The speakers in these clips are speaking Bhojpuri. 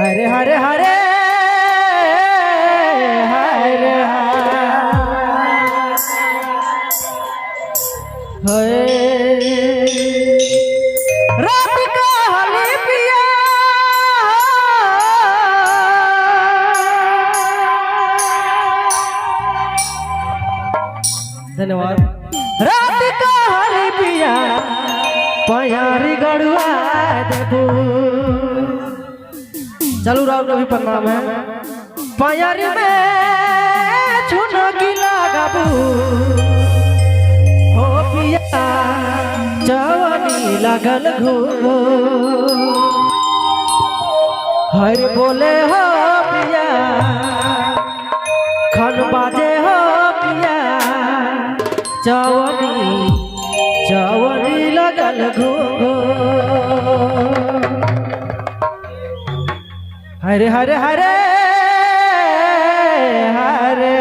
हरे हरे हरे हरे रात का हली पिया धन्यवाद। रात का हली पिया पयारी गड़ुआ देबू। चलू राव का भी प्रणाम है। पयारी में छुनो गिला गाबू हो पिया जवानी लगल घो हर बोले हो पिया खन बाजे हो पिया जवानी जवानी लगल घो हरे हरे हरे हरे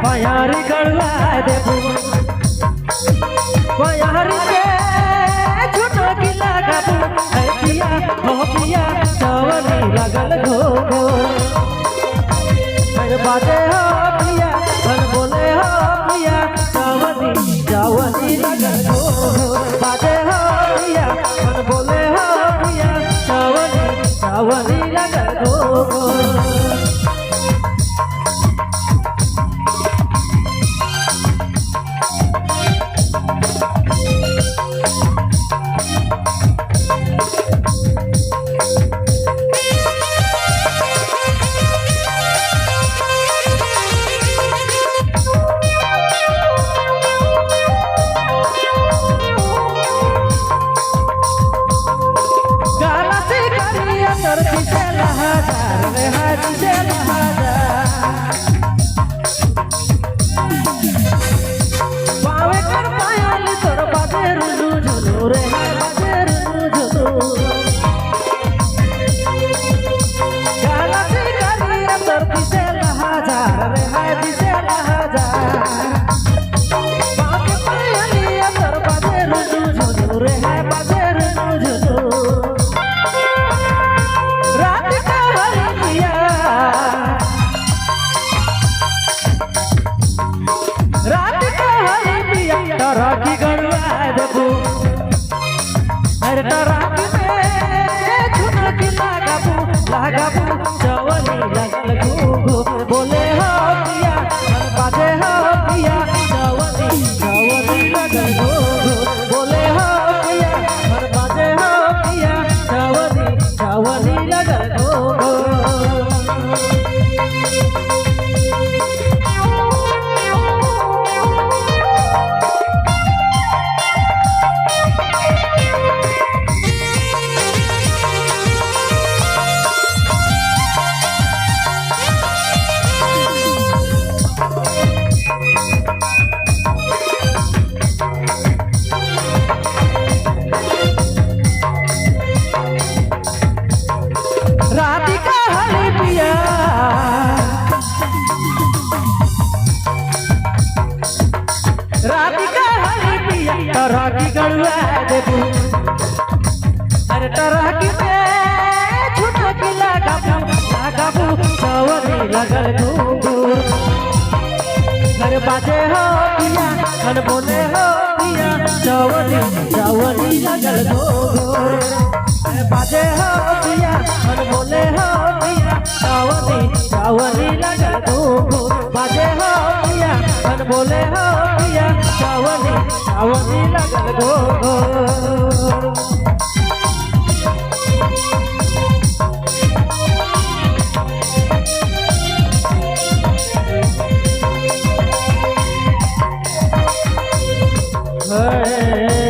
पयारी गड़वा देबू पयारी के छुटो गिला गाबू है पिया हो पिया जवानी लगल घो घो हर बाजे हो पिया हर बोले हो पिया जवानी जवानी लगल घो घो बाजे हो पिया हर बोले हो पिया जवानी जवानी लगल घो घो टराकी गड़वा देबू अरे टराकी में छुनो गिला गाबू जवानी लगल घो बोले हो पिया बाजे हो पिया जवानी जवानी लगल घो बोले हो पिया बाजे हो पिया जवानी जवानी लगल घो राधिका हली पिया राधिका हली पिया टराकी गड़वा देबू अरे टराकी में छुटो गिला गाबू जवानी लगल घो अरे बाजे हो पिया खन बोले हो पिया जवानी जवानी लगल घो बाजे हो पिया हर बोले हो पिया जवानी जवानी लगल घो बाजे हो पिया हर बोले हो पिया जवानी जवानी लगल घो है